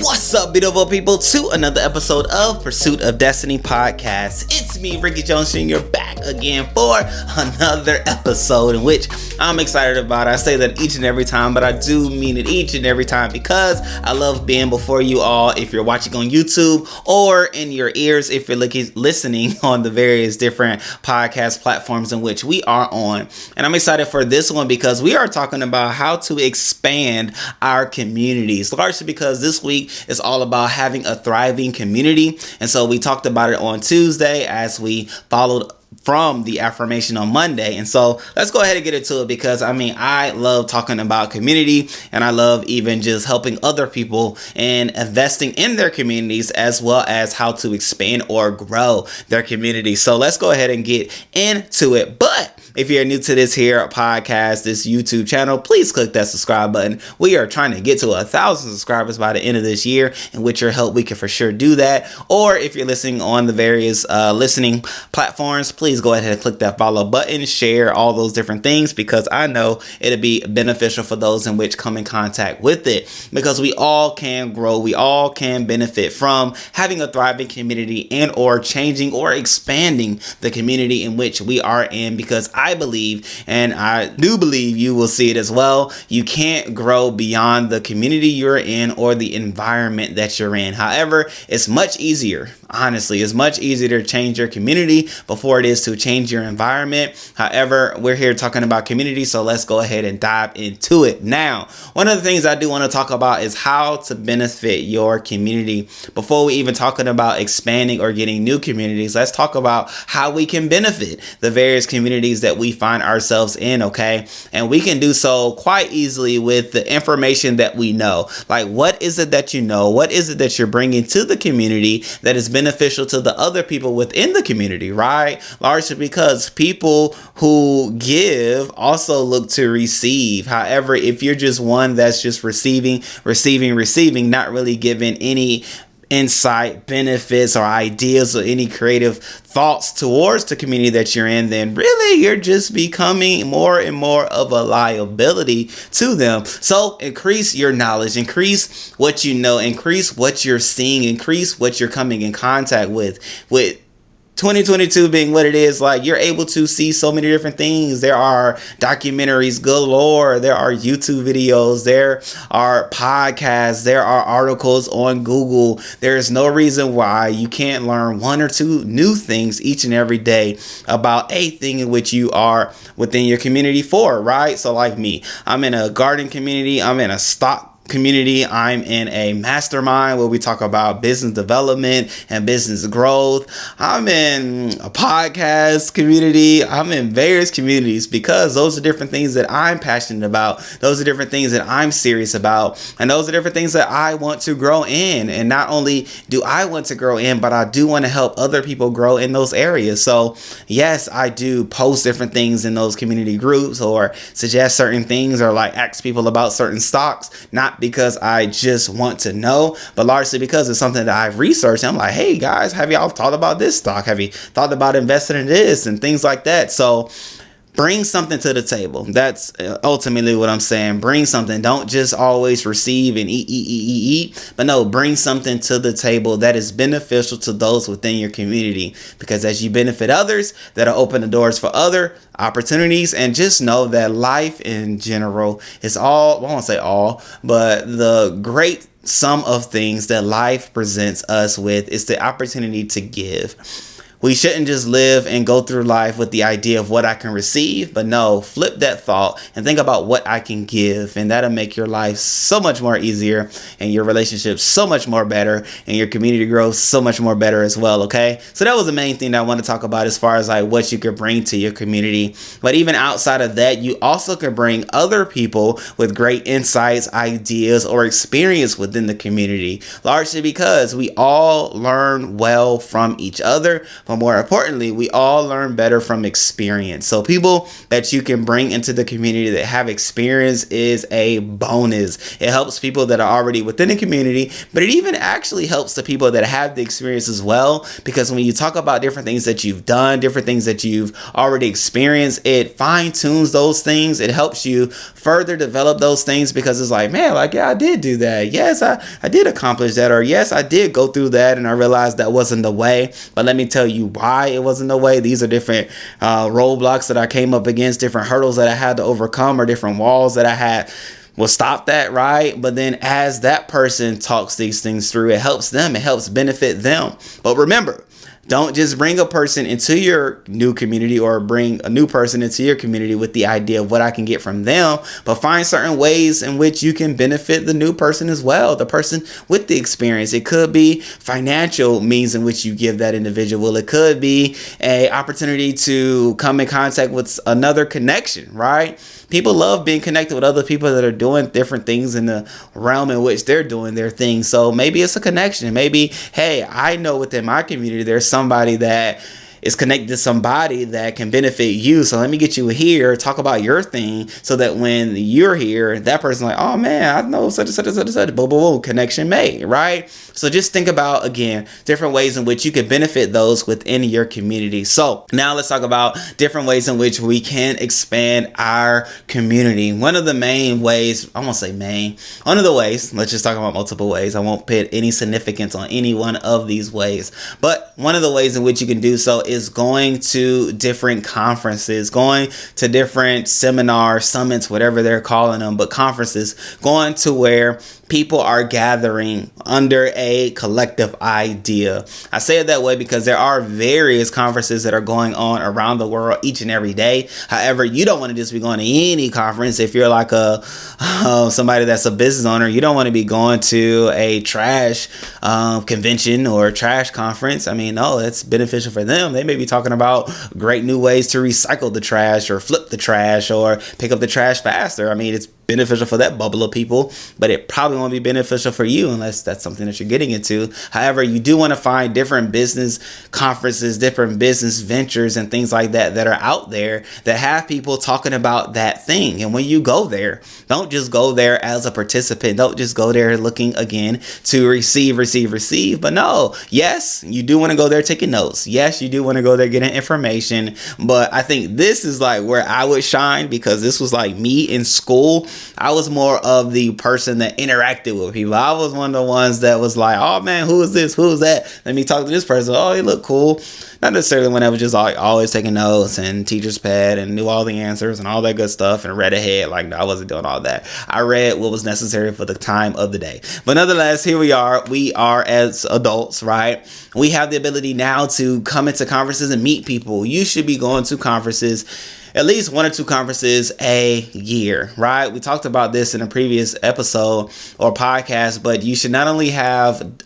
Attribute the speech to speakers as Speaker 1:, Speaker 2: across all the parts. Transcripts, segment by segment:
Speaker 1: What's up, beautiful people, to another episode of Pursuit of Destiny podcast. It's me, Ricky Jones Jr., back again for another episode in which I'm excited about. I say that each and every time, but I do mean it each and every time because I love being before you all. If you're watching on YouTube or in your ears, if you're listening on the various different podcast platforms in which we are on. And I'm excited for this one because we are talking about how to expand our communities, largely because this week is all about having a thriving community. And so we talked about it on Tuesday as we followed from the affirmation on Monday. And so let's go ahead and get into it because I love talking about community, and I love even just helping other people and investing in their communities, as well as how to expand or grow their community. So let's go ahead and get into it. But if you're new to this here podcast, this YouTube channel, please click that subscribe button. We are trying to get to 1,000 subscribers by the end of this year, and with your help, we can for sure do that. Or if you're listening on the various listening platforms, please go ahead and click that follow button, share all those different things, because I know it'll be beneficial for those in which come in contact with it, because we all can grow. We all can benefit from having a thriving community and or changing or expanding the community in which we are in, because I believe, and I do believe you will see it as well, you can't grow beyond the community you're in or the environment that you're in. However, it's much easier, honestly, it's much easier to change your community before it is to change your environment. However, we're here talking about community, so let's go ahead and dive into it. Now, one of the things I do want to talk about is how to benefit your community. Before we even talking about expanding or getting new communities, let's talk about how we can benefit the various communities that we find ourselves in, okay? And we can do so quite easily with the information that we know. Like, what is it that you know? What is it that you're bringing to the community that is beneficial to the other people within the community, right? Largely because people who give also look to receive. However, if you're just one that's just receiving, not really giving any insight, benefits, or ideas, or any creative thoughts towards the community that you're in, then really you're just becoming more and more of a liability to them. So increase your knowledge, increase what you know, increase what you're seeing, increase what you're coming in contact with 2022 being what it is, like, you're able to see so many different things. There are documentaries galore. There are YouTube videos. There are podcasts. There are articles on Google. There is no reason why you can't learn one or two new things each and every day about a thing in which you are within your community for, right? So like me, I'm in a garden community. I'm in a stock community. I'm in a mastermind where we talk about business development and business growth. I'm in a podcast community. I'm in various communities because those are different things that I'm passionate about. Those are different things that I'm serious about. And those are different things that I want to grow in. And not only do I want to grow in, but I do want to help other people grow in those areas. So yes, I do post different things in those community groups or suggest certain things or like ask people about certain stocks, not because I just want to know, but largely because it's something that I've researched. I'm like, hey guys, have y'all thought about this stock? Have you thought about investing in this and things like that? So bring something to the table. That's ultimately what I'm saying. Bring something. Don't just always receive and eat, but no, bring something to the table that is beneficial to those within your community. Because as you benefit others, that'll open the doors for other opportunities. And just know that life in general is all, I won't say all, but the great sum of things that life presents us with is the opportunity to give. We shouldn't just live and go through life with the idea of what I can receive, but no, flip that thought and think about what I can give. And that'll make your life so much more easier and your relationships so much more better and your community growth so much more better as well. Okay. So that was the main thing that I want to talk about as far as like what you could bring to your community. But even outside of that, you also can bring other people with great insights, ideas, or experience within the community, largely because we all learn well from each other. but more importantly, we all learn better from experience. So people that you can bring into the community that have experience is a bonus. It helps people that are already within the community, but it even actually helps the people that have the experience as well, because when you talk about different things that you've done, different things that you've already experienced, it fine-tunes those things. It helps you further develop those things, because it's like, man, like, yeah, I did do that. Yes, I did accomplish that. Or yes, I did go through that and I realized that wasn't the way. But let me tell you why it wasn't the way. These are different roadblocks that I came up against, different hurdles that I had to overcome, or different walls that I had will stop that, right? But then as that person talks these things through, it helps them, it helps benefit them. But remember, don't just bring a person into your new community or bring a new person into your community with the idea of what I can get from them, but find certain ways in which you can benefit the new person as well, the person with the experience. It could be financial means in which you give that individual. It could be an opportunity to come in contact with another connection, right? People love being connected with other people that are doing different things in the realm in which they're doing their thing. So maybe it's a connection. Maybe, hey, I know within my community there's somebody that is connected to somebody that can benefit you. So let me get you here, talk about your thing, so that when you're here, that person's like, oh man, I know such and such and such and such, boom, boom, boom, connection made, right? So just think about, again, different ways in which you can benefit those within your community. So now let's talk about different ways in which we can expand our community. One of the main ways, I won't say main, one of the ways, let's just talk about multiple ways. I won't put any significance on any one of these ways, but one of the ways in which you can do so is going to different conferences, going to different seminars, summits, whatever they're calling them, but conferences, going to where people are gathering under a collective idea. I say it that way because there are various conferences that are going on around the world each and every day. However, you don't want to just be going to any conference. If you're like somebody that's a business owner, you don't want to be going to a trash convention or trash conference. I mean, no, it's beneficial for them. They may be talking about great new ways to recycle the trash or flip the trash or pick up the trash faster. I mean, it's beneficial for that bubble of people, but it probably won't be beneficial for you unless that's something that you're getting into. However, you do want to find different business conferences, different business ventures and things like that that are out there that have people talking about that thing. And when you go there, don't just go there as a participant. Don't just go there looking again to receive. But no, yes, you do want to go there taking notes. Yes, you do want to go there getting information. But I think this is like where I would shine, because this was like me in school. I was more of the person that interacted with people. I was one of the ones that was like, oh man, who is this? Who is that? Let me talk to this person. Oh, he look cool. Not necessarily when I was just like always taking notes and teacher's pad and knew all the answers and all that good stuff and read ahead. Like, no, I wasn't doing all that. I read what was necessary for the time of the day. But nonetheless, here we are. We are as adults, right? We have the ability now to come into conferences and meet people. You should be going to conferences, at least 1 or 2 conferences a year, right? We talked about this in a previous episode or podcast, but you should not only have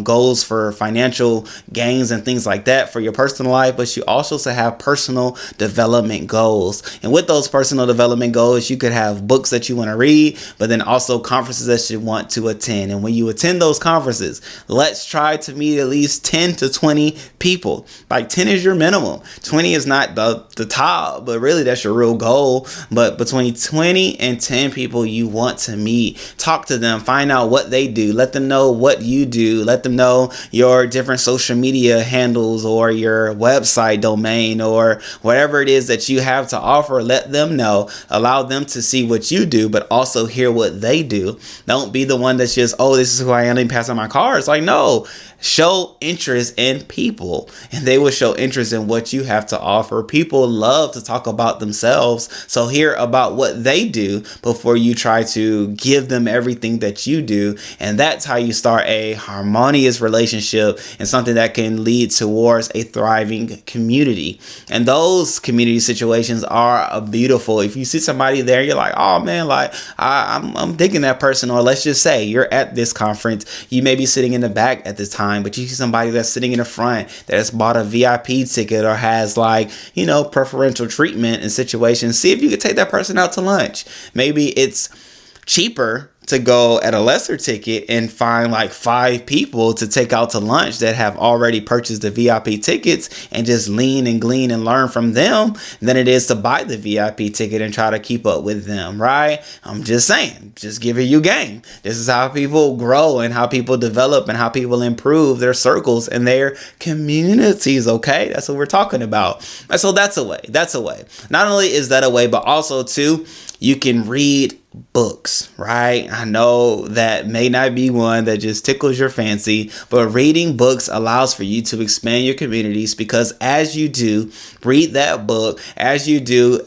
Speaker 1: goals for financial gains and things like that for your personal life, but you also should have personal development goals. And with those personal development goals, you could have books that you want to read, but then also conferences that you want to attend. And when you attend those conferences, let's try to meet at least 10 to 20 people. Like 10 is your minimum. 20 is not the top, but really that's your real goal. But between 20 and 10 people you want to meet, talk to them, find out what they do, let them know what you do, let them know your different social media handles or your website domain or whatever it is that you have to offer. Let them know, allow them to see what you do, but also hear what they do. Don't be the one that's just, oh, this is who I am, let me pass on my cards. Like, no, show interest in people and they will show interest in what you have to offer. People love to talk about themselves, so hear about what they do before you try to give them everything that you do. And that's how you start a harmonious relationship and something that can lead towards a thriving community. And those community situations are beautiful. If you see somebody there, you're like, oh man, like I'm digging that person. Or let's just say you're at this conference, you may be sitting in the back at this time, but you see somebody that's sitting in the front that's bought a VIP ticket or has like, preferential treatment in situations. See if you could take that person out to lunch. Maybe it's cheaper to go at a lesser ticket and find like 5 people to take out to lunch that have already purchased the VIP tickets and just lean and glean and learn from them than it is to buy the VIP ticket and try to keep up with them, right? I'm just saying, just giving you game. This is how people grow and how people develop and how people improve their circles and their communities, okay? That's what we're talking about. And so that's a way. That's a way. Not only is that a way, but also too, you can read books, right? I know that may not be one that just tickles your fancy, but reading books allows for you to expand your communities, because as you do read that book, as you do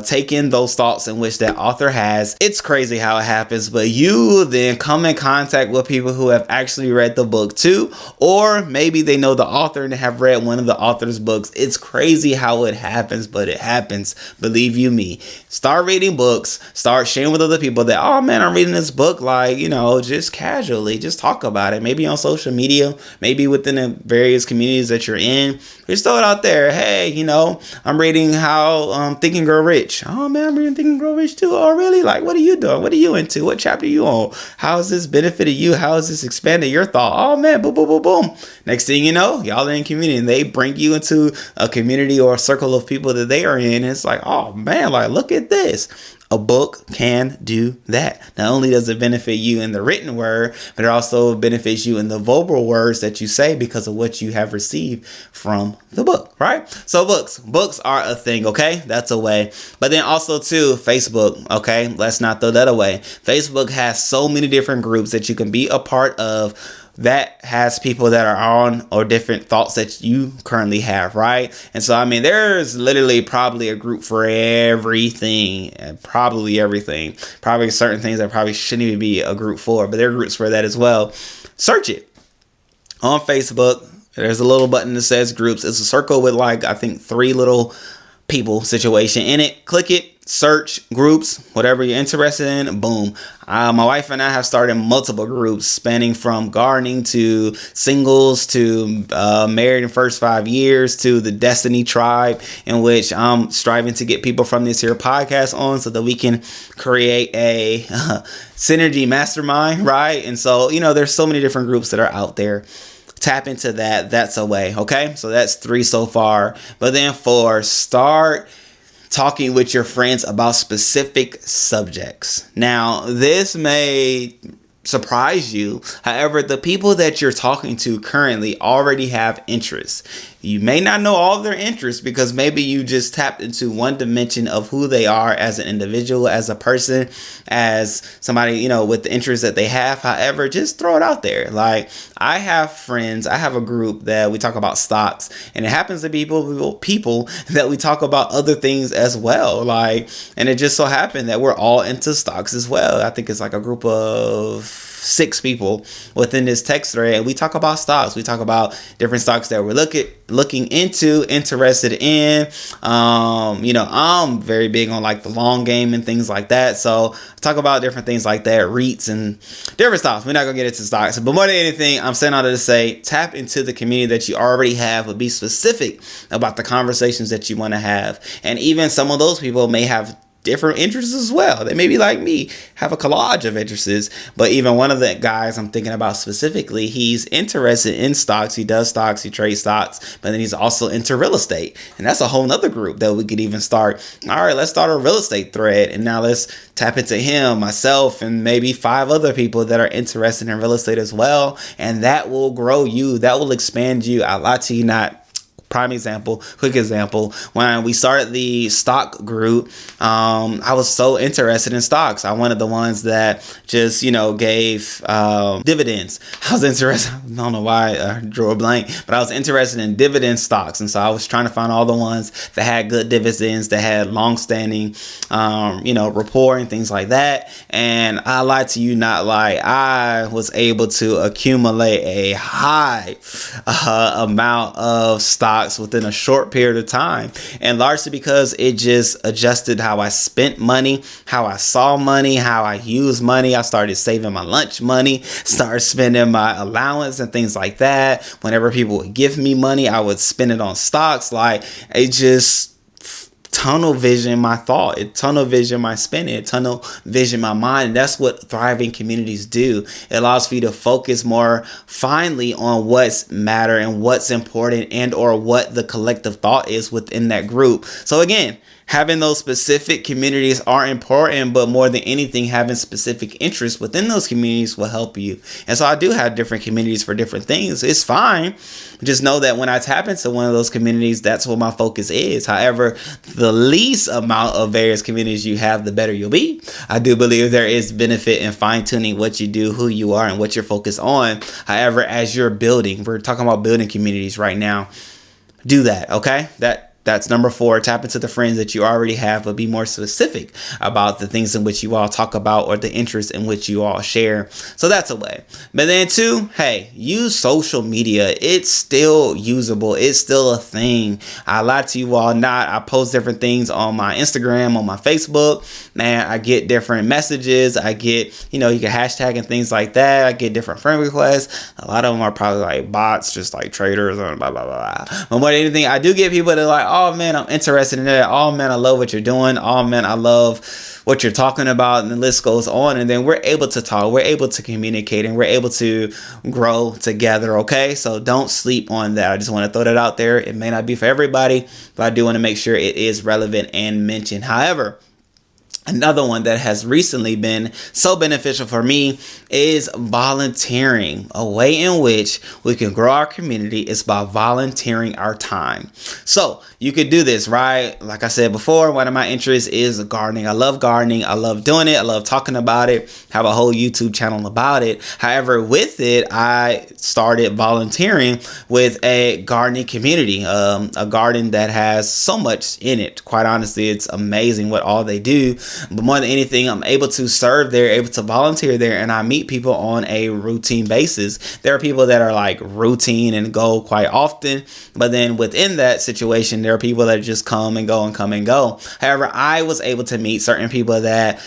Speaker 1: take in those thoughts in which that author has, it's crazy how it happens, but you then come in contact with people who have actually read the book too, or maybe they know the author and have read one of the author's books. It's crazy how it happens, but it happens. Believe you me. Start reading books, start sharing with other people that, oh man, I'm reading this book, like, you know, just casually, just talk about it, maybe on social media, maybe within the various communities that you're in. Just throw it out there. Hey, you know, I'm reading how Think and Grow Rich. Oh man, I'm reading Think and Grow Rich too. Oh really? Like, what are you doing? What are you into? What chapter are you on? How has this benefited you? How has this expanded your thought? Oh man, boom, boom, boom, boom. Next thing you know, y'all are in community and they bring you into a community or a circle of people that they are in. And it's like, oh man, like, look at this. A book can do that. Not only does it benefit you in the written word, but it also benefits you in the verbal words that you say because of what you have received from the book, right? So books are a thing, okay? That's a way. But then also too, Facebook, okay? Let's not throw that away. Facebook has so many different groups that you can be a part of that has people that are on or different thoughts that you currently have, right? And so, I mean, there's literally probably a group for everything, probably everything, probably certain things that probably shouldn't even be a group for, but there are groups for that as well. Search it on Facebook. There's a little button that says groups. It's a circle with like, I think 3 little people situation in it. Click it. Search groups, whatever you're interested in, boom. My wife and I have started multiple groups spanning from gardening to singles to married in first 5 years to the Destiny Tribe, in which I'm striving to get people from this here podcast on so that we can create a synergy mastermind, right? And so, you know, there's so many different groups that are out there. Tap into that. That's a way. Okay. So that's 3 so far. But then 4, start talking with your friends about specific subjects. Now, this may surprise you. However, the people that you're talking to currently already have interests. You may not know all of their interests because maybe you just tapped into one dimension of who they are as an individual, as a person, as somebody, you know, with the interests that they have. However, just throw it out there. Like, I have friends, I have a group that we talk about stocks, and it happens to be people that we talk about other things as well. Like, and it just so happened that we're all into stocks as well. I think it's like a group of 6 people within this text thread, and we talk about stocks. We talk about different stocks that we're looking into, interested in. You know, I'm very big on like the long game and things like that. So talk about different things like that, REITs and different stocks. We're not gonna get into stocks, but more than anything, I'm saying all that to say, tap into the community that you already have, but be specific about the conversations that you want to have. And even some of those people may have different interests as well. They may be like me, have a collage of interests, but even one of the guys I'm thinking about specifically, he's interested in stocks. He does stocks, he trades stocks, but then he's also into real estate. And that's a whole nother group that we could even start. All right, let's start a real estate thread. And now let's tap into him, myself, and maybe 5 other people that are interested in real estate as well. And that will grow you. That will expand you. I lie to you not. Prime example, quick example, when we started the stock group, I was so interested in stocks. I wanted the ones that just, you know, gave dividends. I was interested, I don't know why I drew a blank, but I was interested in dividend stocks. And so I was trying to find all the ones that had good dividends, that had long-standing, you know, rapport and things like that. And I lied to you not, like, I was able to accumulate a high amount of stocks within a short period of time, and largely because it just adjusted how I spent money, how I saw money, how I used money. I started saving my lunch money, started spending my allowance and things like that. Whenever people would give me money, I would spend it on stocks. Like, it just tunnel vision my thought, it tunnel vision my spinning, it tunnel vision my mind. And that's what thriving communities do. It allows for you to focus more finely on what's matter and what's important, and or what the collective thought is within that group. So again, having those specific communities are important, but more than anything, having specific interests within those communities will help you. And so I do have different communities for different things. It's fine. Just know that when I tap into one of those communities, that's what my focus is. However, the least amount of various communities you have, the better you'll be. I do believe there is benefit in fine-tuning what you do, who you are, and what you're focused on. However, as you're building, we're talking about building communities right now, do that, okay? That's number 4. Tap into the friends that you already have, but be more specific about the things in which you all talk about or the interests in which you all share. So that's a way. But then 2, hey, use social media. It's still usable. It's still a thing. I lie to you all not. I post different things on my Instagram, on my Facebook. Man, I get different messages. I get, you can hashtag and things like that. I get different friend requests. A lot of them are probably like bots, just like traders or blah, blah, blah. But more than anything, I do get people that are like, oh man, I'm interested in that. Oh man, I love what you're doing. Oh man, I love what you're talking about. And the list goes on. And then we're able to talk. We're able to communicate, and we're able to grow together. Okay. So don't sleep on that. I just want to throw that out there. It may not be for everybody, but I do want to make sure it is relevant and mentioned. However, another one that has recently been so beneficial for me is volunteering. A way in which we can grow our community is by volunteering our time. So you could do this, right? Like I said before, one of my interests is gardening. I love gardening. I love doing it. I love talking about it. Have a whole YouTube channel about it. However, with it, I started volunteering with a gardening community, a garden that has so much in it. Quite honestly, it's amazing what all they do. But more than anything, I'm able to serve there, able to volunteer there, and I meet people on a routine basis. There are people that are like routine and go quite often, but then within that situation, there are people that just come and go and come and go. However, I was able to meet certain people that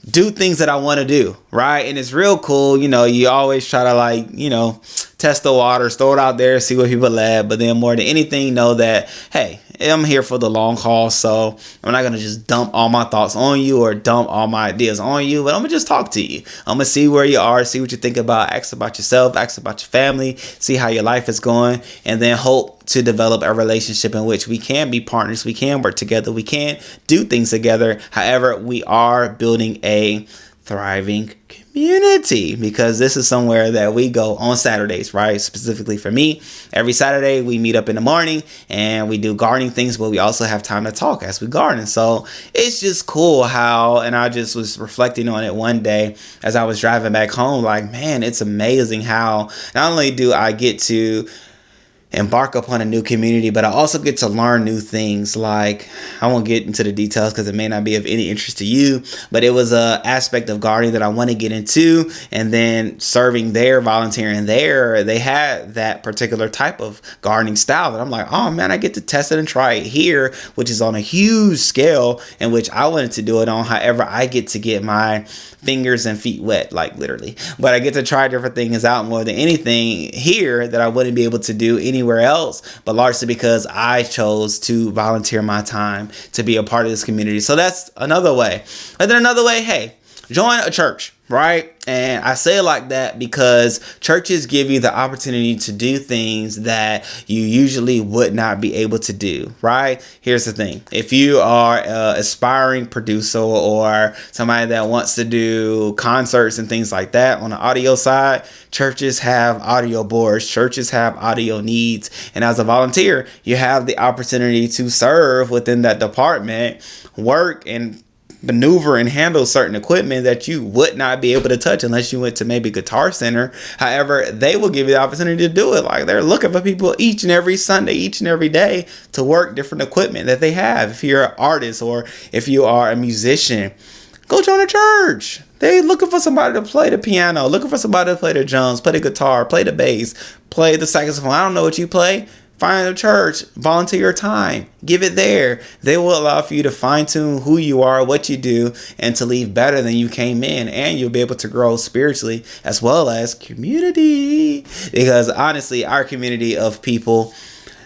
Speaker 1: do things that I want to do, right? And it's real cool. You always try to test the waters, throw it out there, see what people at. But then more than anything, know that, hey, I'm here for the long haul. So I'm not going to just dump all my thoughts on you or dump all my ideas on you, but I'm going to just talk to you. I'm going to see where you are, see what you think about, ask about yourself, ask about your family, see how your life is going, and then hope to develop a relationship in which we can be partners, we can work together, we can do things together. However, we are building a thriving community, because this is somewhere that we go on Saturdays, right? Specifically for me, every Saturday we meet up in the morning and we do gardening things, but we also have time to talk as we garden. So it's just cool how, and I just was reflecting on it one day as I was driving back home, like, man, it's amazing how not only do I get to embark upon a new community, but I also get to learn new things. Like, I won't get into the details because it may not be of any interest to you, but it was a aspect of gardening that I want to get into. And then serving there, volunteering there, they had that particular type of gardening style that I'm like, oh man, I get to test it and try it here, which is on a huge scale in which I wanted to do it on. However, I get to get my fingers and feet wet, like literally, but I get to try different things out more than anything here that I wouldn't be able to do anywhere else, but largely because I chose to volunteer my time to be a part of this community. So that's another way. And then another way, hey, join a church, right? And I say it like that because churches give you the opportunity to do things that you usually would not be able to do, right? Here's the thing. If you are an aspiring producer or somebody that wants to do concerts and things like that on the audio side, churches have audio boards, churches have audio needs. And as a volunteer, you have the opportunity to serve within that department, work and maneuver and handle certain equipment that you would not be able to touch unless you went to maybe Guitar Center. However, they will give you the opportunity to do it. Like, they're looking for people each and every Sunday, each and every day to work different equipment that they have. If you're an artist or if you are a musician, go join a church. They looking for somebody to play the piano, looking for somebody to play the drums, play the guitar, play the bass, play the saxophone. I don't know what you play. Find a church, volunteer your time, give it there. They will allow for you to fine tune who you are, what you do, and to leave better than you came in. And you'll be able to grow spiritually as well as community. Because honestly, our community of people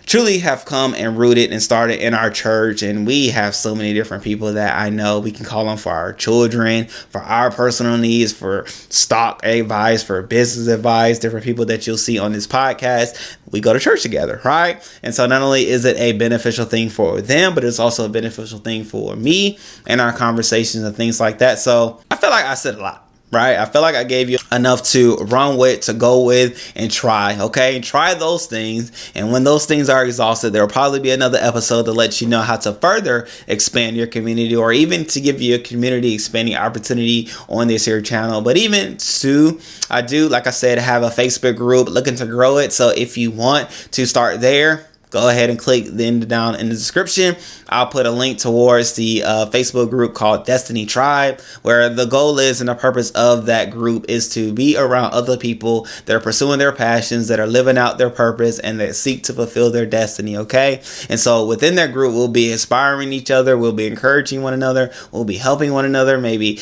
Speaker 1: truly have come and rooted and started in our church. And we have so many different people that I know we can call on for our children, for our personal needs, for stock advice, for business advice, different people that you'll see on this podcast. We go to church together, right? And so not only is it a beneficial thing for them, but it's also a beneficial thing for me and our conversations and things like that. So I feel like I said a lot. Right? I feel like I gave you enough to run with, to go with, and try. Okay? And try those things. And when those things are exhausted, there will probably be another episode to let you know how to further expand your community, or even to give you a community expanding opportunity on this here channel. But even to, I do, like I said, have a Facebook group looking to grow it. So if you want to start there, go ahead and click then down in the description. I'll put a link towards the Facebook group called Destiny Tribe, where the goal is and the purpose of that group is to be around other people that are pursuing their passions, that are living out their purpose, and that seek to fulfill their destiny. Okay. And so within that group, we'll be inspiring each other. We'll be encouraging one another. We'll be helping one another. Maybe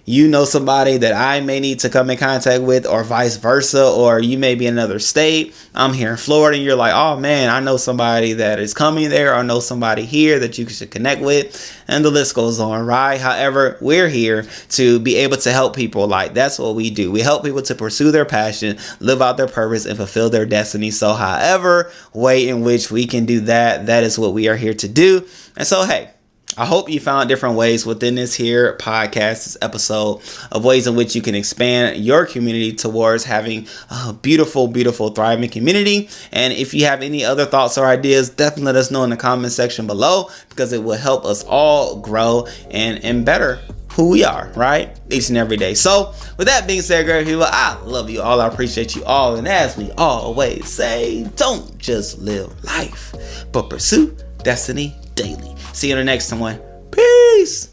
Speaker 1: you know somebody that I may need to come in contact with, or vice versa, or you may be in another state. I'm here in Florida and you're like, oh man, I know somebody that is coming there, or know somebody here that you should connect with, and the list goes on, right? However, we're here to be able to help people. Like, that's what we do. We help people to pursue their passion, live out their purpose, and fulfill their destiny. So however way in which we can do that, that is what we are here to do. And so, hey, I hope you found different ways within this here podcast, this episode, of ways in which you can expand your community towards having a beautiful, beautiful, thriving community. And if you have any other thoughts or ideas, definitely let us know in the comment section below, because it will help us all grow and better who we are, right? Each and every day. So with that being said, great people, I love you all. I appreciate you all. And as we always say, don't just live life, but pursue destiny daily. See you in the next one. Peace.